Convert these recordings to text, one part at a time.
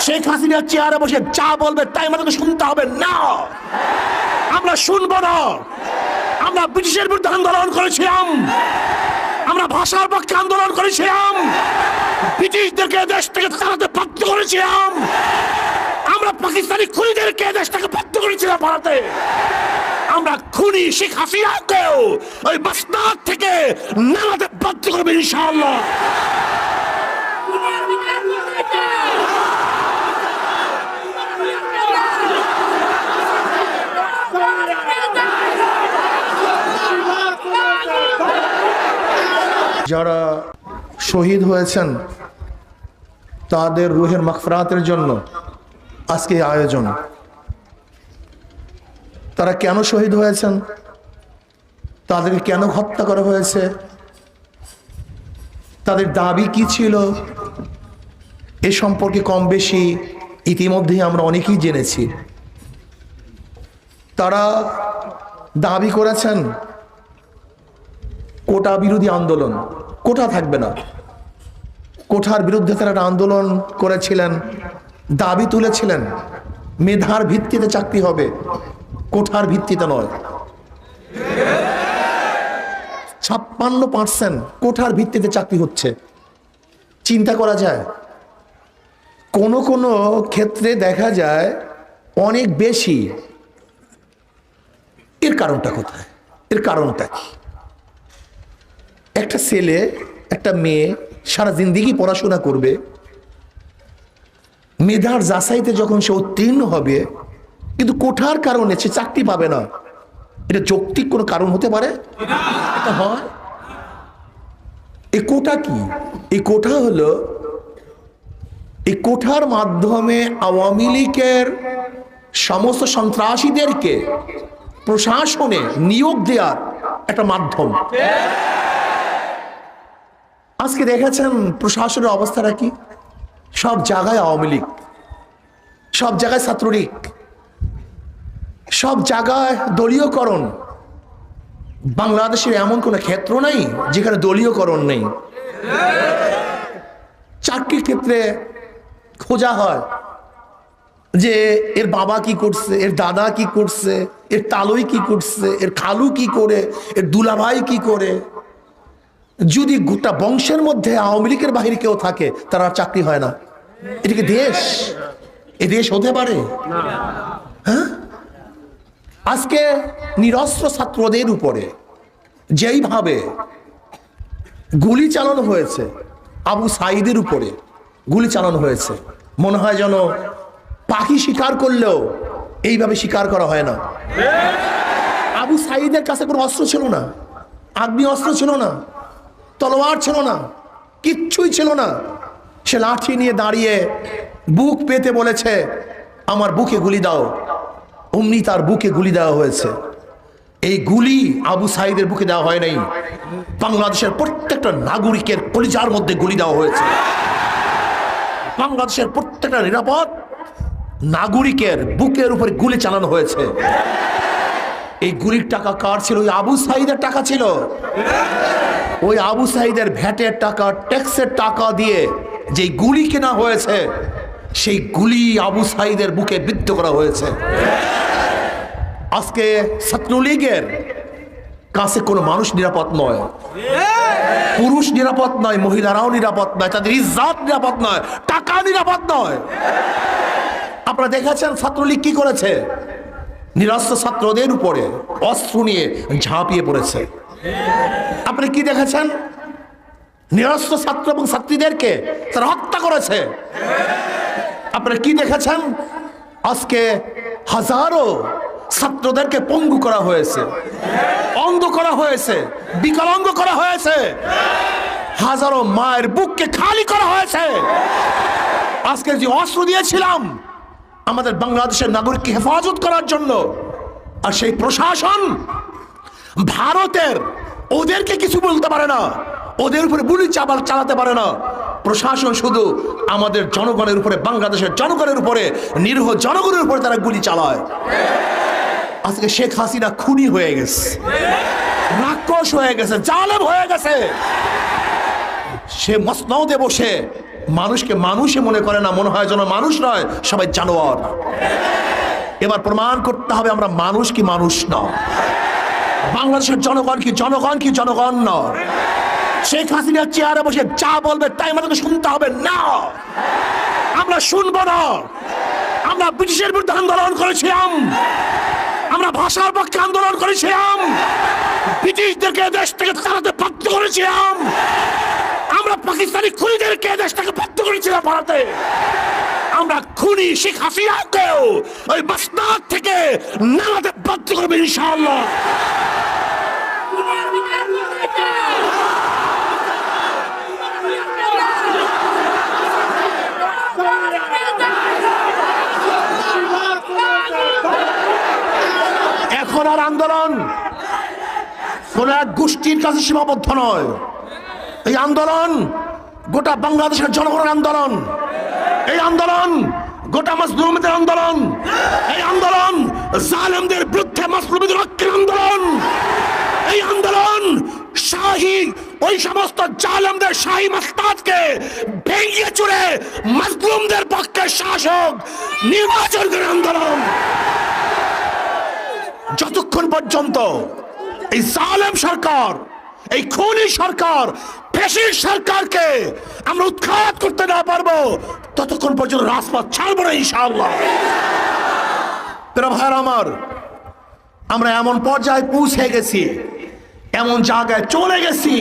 শেখ হাসিনা চেয়ারে বসে যা বলবে তাই আমাদেরকে শুনতে হবে না, আমরা শুনবো না। আমরা ব্রিটিশের বিরুদ্ধে আন্দোলন করেছিলাম, আমরা ভাষার পক্ষে আন্দোলন করেছিলাম, ব্রিটিশদেরকে দেশ থেকে তাড়াতে বাধ্য করেছিলাম, আমরা পাকিস্তানি খুনিদেরকে দেশ থেকে বাধ্য করেছিলাম ভারতে। আমরা খুনি শেখ হাসিনাকেও ওই মাসনাদ থেকে নামাতে বাধ্য করবে ইনশাআল্লাহ। যারা শহীদ হয়েছেন তাদের রুহের মাগফিরাতের জন্য আজকে এই আয়োজন। তারা কেন শহীদ হয়েছেন, তাদেরকে কেন হত্যা করা হয়েছে, তাদের দাবি কি ছিল, এ সম্পর্কে কম বেশি ইতিমধ্যেই আমরা অনেকেই জেনেছি। তারা দাবি করেছেন কোটা বিরোধী আন্দোলন, কোটা থাকবে না, কোঠার বিরুদ্ধে তারা আন্দোলন করেছিলেন, দাবি তুলেছিলেন মেধার ভিত্তিতে চাকরি হবে, কোঠার ভিত্তিতে নয়। 56% কোঠার ভিত্তিতে চাকরি হচ্ছে। চিন্তা করা যায়, কোন কোন ক্ষেত্রে দেখা যায় অনেক বেশি। এর কারণটা কোথায়, এর কারণটা কি? একটা ছেলে একটা মেয়ে সারা জিন্দেগি পড়াশোনা করবে, মেধার যাচাইতে যখন সে উত্তীর্ণ হবে কিন্তু কোঠার কারণে সে চাকরি পাবে না, এটা যৌক্তিক কোনো কারণ হতে পারে? এটা হয়? এই কোটা কি? এই কোটা হলো, এই কোঠার মাধ্যমে আওয়ামী লীগের সমস্ত সন্ত্রাসীদেরকে প্রশাসনে নিয়োগ দেওয়ার একটা মাধ্যম। আজকে দেখেছেন প্রশাসনের অবস্থাটা কি? সব জায়গায় আওয়ামী লীগ, সব জায়গায় ছাত্রলীগ, সব জায়গায় দলীয়করণ। বাংলাদেশের এমন কোনো ক্ষেত্র নাই যেখানে দলীয়করণ নেই। চাকরির ক্ষেত্রে খোঁজা হয় যে এর বাবা কি করছে, এর দাদা কি করছে, এর তালুই কি করছে, এর খালু কি করে, এর দুলাভাই কি করে। যদি গোটা বংশের মধ্যে আওয়ামী লীগের বাহিরে কেউ থাকে তার আর চাকরি হয় না। এটা কি দেশ? এ দেশ হতে পারে? হ্যাঁ, আজকে নিরস্ত্র ছাত্রদের উপরে যেইভাবে গুলি চালানো হয়েছে, আবু সাঈদের উপরে গুলি চালানো হয়েছে, মনে হয় যেন পাখি শিকার করলেও এইভাবে শিকার করা হয় না। আবু সাঈদের কাছে কোনো অস্ত্র ছিল না, আগ্নি অস্ত্র ছিল না, তলোয়ার ছিল না, কিচ্ছুই ছিল না। সে লাঠি নিয়ে দাঁড়িয়ে বুক পেতে বলেছে আমার বুকে গুলি দাও, অমনি তার বুকে গুলি দেওয়া হয়েছে। এই গুলি আবু সাঈদের বুকে দেওয়া হয় নাই, বাংলাদেশের প্রত্যেকটা নাগরিকের কলিজার মধ্যে গুলি দেওয়া হয়েছে। বাংলাদেশের প্রত্যেকটা নিরাপদ নাগরিকের বুকের উপরে গুলি চালানো হয়েছে। এই গুলির টাকা কার ছিল? ওই আবু সাঈদের টাকা ছিল। ওই আবু সাঈদের ভ্যাটের টাকা, ট্যাক্সের টাকা দিয়ে যে গুলি কেনা হয়েছে, সেই গুলি আবু সাঈদের বুকে বিদ্ধ করা হয়েছে। আজকে ছাত্রলীগের কাছে কোনো মানুষ নিরাপদ নয়, পুরুষ নিরাপদ নয়, মহিলারাও নিরাপদ নয়, তাদের ইজ্জত নিরাপদ নয়, টাকা নিরাপদ নয়। আপনারা দেখেছেন ছাত্রলীগ কি করেছে? নিরস্ত্র ছাত্রদের উপরে অস্ত্র নিয়ে ঝাঁপিয়ে পড়েছে। আপনি কি দেখেছেন? নিরস্ত্র ছাত্র এবং ছাত্রীদেরকে তারা হত্যা করেছে। আপনারা কি দেখেছেন? আজকে হাজারো ছাত্রদেরকে পঙ্গু করা হয়েছে, অন্ধ করা হয়েছে, বিকলাঙ্গ করা হয়েছে, হাজারো মায়ের বুককে খালি করা হয়েছে। আজকে যে অস্ত্র দিয়েছিলাম আমাদের বাংলাদেশের নাগরিককে হেফাজত করার জন্য, আর সেই প্রশাসন ভারতের ওদেরকে কিছু বলতে পারে না, ওদের উপরে গুলি চালাতে পারে না। প্রশাসন শুধু আমাদের জনগণের উপরে, বাংলাদেশের জনগণের উপরে, নিরীহ জনগণের উপরে তারা গুলি চালায়। আজকে শেখ হাসিনা খুনি হয়ে গেছে, রাক্ষস হয়ে গেছে, জালেম হয়ে গেছে। সে মসনদে বসে মানুষকে মানুষে মনে করে না, মনে হয় যেন মানুষ নয়, সবাই জানোয়ার। এবার প্রমাণ করতে হবে আমরা মানুষ কি মানুষ নয়, বাংলাদেশের জনগণ কি জনগণ কি জনগণ নয়। শেখ হাসিনা চেয়ারে বসে যা বলবে তাই আমাদেরকে শুনতে হবে না, আমরা শুনবো না। আমরা ব্রিটিশের বিরুদ্ধে আন্দোলন করেছিলাম, আমরা ভাষার পক্ষে আন্দোলন করেছিলাম, ব্রিটিশদেরকে দেশ থেকে তাড়াতে বাধ্য করেছিলাম, আমরা পাকিস্তানি খুনিদেরকে দেশ থেকে বাধ্য করেছিলাম ভারতে। আমরা খুনি শেখ হাসিনাকেও ওই মাসনাদ থেকে নামাতে বাধ্য করবে ইনশাআল্লাহ। এখন আর আন্দোলন কোন এক গোষ্ঠীর কাছে সীমাবদ্ধ নয়, এই আন্দোলন গোটা বাংলাদেশের জনগণের আন্দোলন, এই আন্দোলন গোটা মাজলুমদের আন্দোলন, এই আন্দোলন জালেমদের বিরুদ্ধে মাজলুমদের রক্ষার আন্দোলন, এই আন্দোলন শাহী ওই সমস্ত জালেমদের শাহী মাস্তাদকে ভেঙে চুরে মাজলুমদের পক্ষে শাসক নির্বাচন করার আন্দোলন। যতক্ষণ পর্যন্ত এই জালেম সরকার, এই খুনি সরকার, ফ্যাসিস্ট সরকারকে আমরা উৎখাত করতে না পারবো ততক্ষণ পর্যন্ত রাজপথ ছাড়বো না ইনশাআল্লাহ। প্রিয় ভাইরা আমার, আমরা এমন পর্যায়ে পৌঁছে গেছি, এমন জায়গায় চলে গেছি,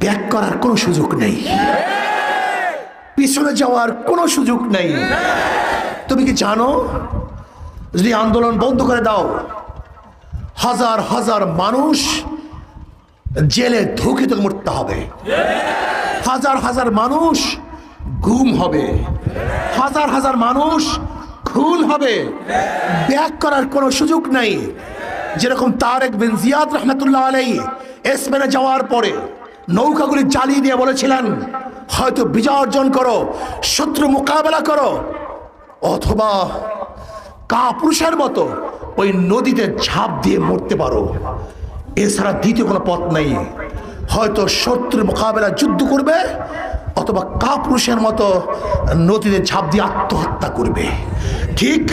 ব্যাক করার কোনো সুযোগ নেই, পিছনে যাওয়ার কোনো সুযোগ নেই। তুমি কি জানো যদি আন্দোলন বন্ধ করে দাও, হাজার হাজার মানুষ জেলে ধুঁকে থেকে মরতে হবে, হাজার হাজার মানুষ গুম হবে, হাজার হাজার মানুষ খুন হবে, ব্যাক করার কোনো সুযোগ নাই। যেরকম তারেক বিন জিয়াদ রহমতুল্লাহ আলাইহি স্পেনে যাওয়ার পরে নৌকাগুলি জ্বালিয়ে দিয়ে বলেছিলেন, হয়তো বিজয় অর্জন করো, শত্রু মোকাবেলা করো, অথবা কাপুরুষের মতো ওই নদীতে ঝাঁপ দিয়ে মরতে পারো, এছাড়া দ্বিতীয় কোনো পথ নেই। হয়তো শত্রুর মোকাবেলা যুদ্ধ করবে, অথবা কাপুরুষের মতো নদীতে ঝাঁপ দিয়ে আত্মহত্যা করবে। ঠিক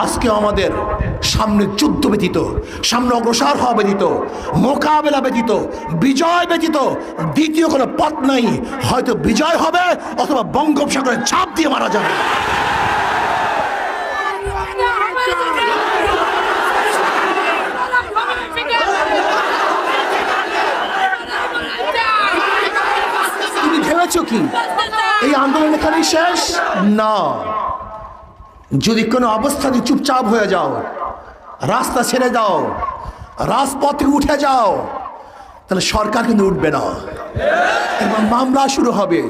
আজকে আমাদের সামনে যুদ্ধ ব্যতীত, সামনে অগ্রসর হওয়া ব্যতীত, মোকাবেলা ব্যতীত, বিজয় ব্যতীত দ্বিতীয় কোনো পথ নাই। হয়তো বিজয় হবে, অথবা বঙ্গোপসাগরে ঝাঁপ দিয়ে মারা যাবে। তুমি ভেবেছো কি এই আন্দোলন এখানেই শেষ? না, যদি কোনো অবস্থাতে চুপচাপ হয়ে যাও, রাস্তা ছেড়ে দাও, রাজপথে উঠে যাও, তাহলে সরকার কিন্তু উঠবে না, এবং মামলা শুরু হবে,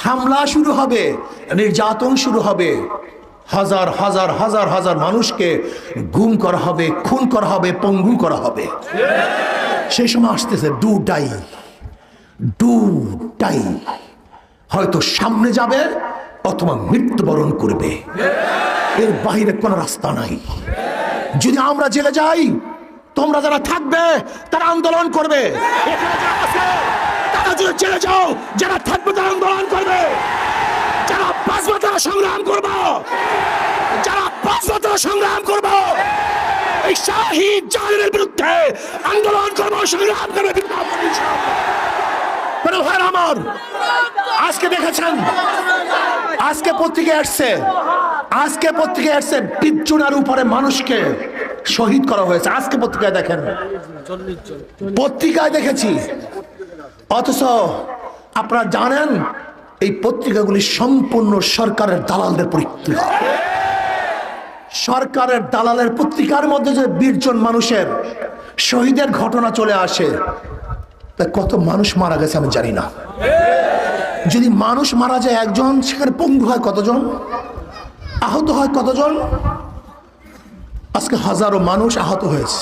হামলা শুরু হবে, নির্যাতন শুরু হবে, হাজার হাজার হাজার হাজার মানুষকে গুম করা হবে, খুন করা হবে, পঙ্গু করা হবে। সেই সময় আসতেছে ডু ডাই, ডু ডাই, হয়তো সামনে যাবে অথবা মৃত্যুবরণ করবে, এর বাইরে কোনো রাস্তা নাই। যদি আমরা জেলে যাই, তোমরা যারা থাকবে তারা আন্দোলন করবে, তারা যদি জেলে যাও, যারা থাকবে তারা আন্দোলন করবে, যারা বাঁচবে তারা সংগ্রাম করবো, যারা বাঁচবে তারা সংগ্রাম করবো, এই শাহী জালেমের বিরুদ্ধে আন্দোলন করবো, সংগ্রাম করবে। আমার আজকে দেখেছেন, আজকে পত্রিকায় আসছে, আজকে পত্রিকায় আসছে বিচ্ছুনার উপরে মানুষকে শহীদ করা হয়েছে। আজকে পত্রিকায় দেখেন, পত্রিকায় দেখেছি। অথচ আপনারা জানেন এই পত্রিকাগুলি সম্পূর্ণ সরকারের দালালদের পত্রিকা। সরকারের দালালের পত্রিকার মধ্যে যে 20 জন মানুষের শহীদের ঘটনা চলে আসে, তা কত মানুষ মারা গেছে আমি জানি না। যদি মানুষ মারা যায় একজন, সেখানে পঙ্গু হয় কতজন, আহত হয় কতজন। আজকে হাজারো মানুষ আহত হয়েছে,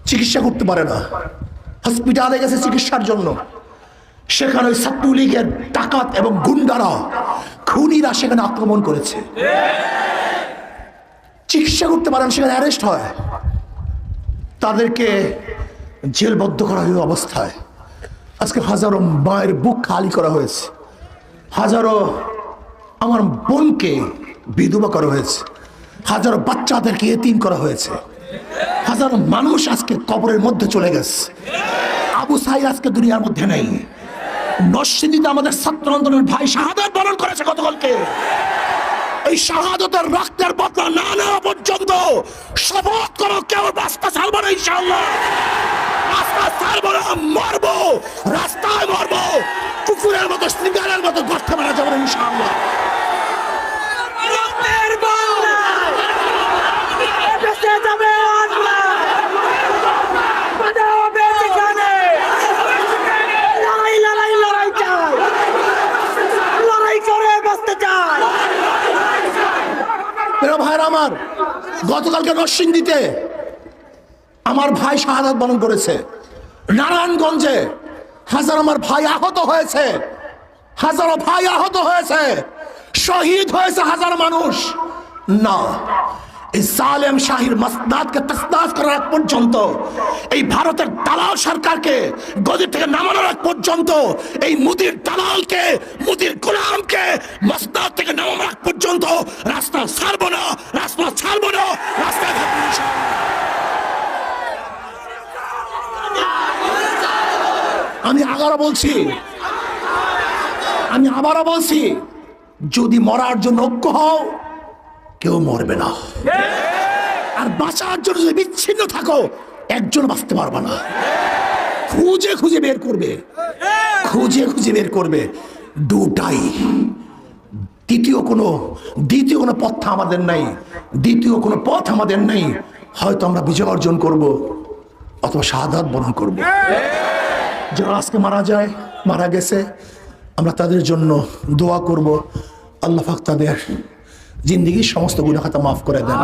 চিকিৎসা করতে পারে না, হসপিটালে গেছে চিকিৎসার জন্য, সেখানে ওই ছাত্রলীগের ডাকাত এবং গুন্ডারা, খুনিরা সেখানে আক্রমণ করেছে, চিকিৎসা করতে পারেন, সেখানে অ্যারেস্ট হয়, তাদেরকে জেলবদ্ধ করা হয়ে অবস্থায় আজকে হাজারো মায়ের বুক খালি করা হয়েছে, হাজারো আমার বোনকে বিধবা করা হয়েছে, হাজারো বাচ্চাদেরকে এতিম করা হয়েছে, হাজারো মানুষ আজকে কবরের মধ্যে চলে গেছে। আবু সাইদ আজকে দুনিয়ার মধ্যে নেই। নরসিংদীতে আমাদের ছাত্র আন্দোলনের ভাই শাহাদাত বরণ করেছে গতকালকে। এই শাহাদাতের রক্তের বদলা না নেওয়া পর্যন্ত শপথ করো কেউ রাস্তা ছাড়বো না। ইনশাআল্লাহ রাস্তা ছাড়বো না, মরবো, রাস্তায় মরবো, কুকুরের মতো সিঙ্গারের মতো গর্তে মারা যাবো না। ইনশাআল্লাহ ভাইরা আমার, গতকালকে নরসিংদীতে আমার ভাই শাহাদাত বরণ করেছে। নারায়ণগঞ্জে হাজার আমার ভাই আহত হয়েছে, হাজারো ভাই আহত হয়েছে, শহীদ হয়েছে হাজার মানুষ। না, এই জালেম শাহীর মাসনাদকে তসনাস করার আগ পর্যন্ত, এই ভারতের দালাল সরকারকে গদি থেকে নামানোর আগ পর্যন্ত, এই মুদির দালালকে, মুদির গোলামকে মাসনাদ থেকে নামানোর আগ পর্যন্ত রাস্তা ছাড়বো না, রাস্তা ছাড়বো না, রাস্তায় থাকবো ইনশাআল্লাহ। আমি আবারও বলছি, যদি মরার জন্য ঐক্য হও, কেউ মরবে না। আর বাঁচার জন্য যদি বিচ্ছিন্ন থাকো, একজন বাঁচতে পারবে না। খুঁজে খুঁজে বের করবে, খুঁজে খুঁজে বের করবে। দুটাই, দ্বিতীয় কোনো পথ আমাদের নাই, দ্বিতীয় কোনো পথ আমাদের নাই। হয়তো আমরা বিজয় অর্জন করব, অথবা শাহাদাত বরণ করব। যারা আজকে মারা গেছে, আমরা তাদের জন্য দোয়া করব। আল্লাহ পাক তাদের জিন্দেগির সমস্ত গুনাহ খাতা মাফ করে দেন।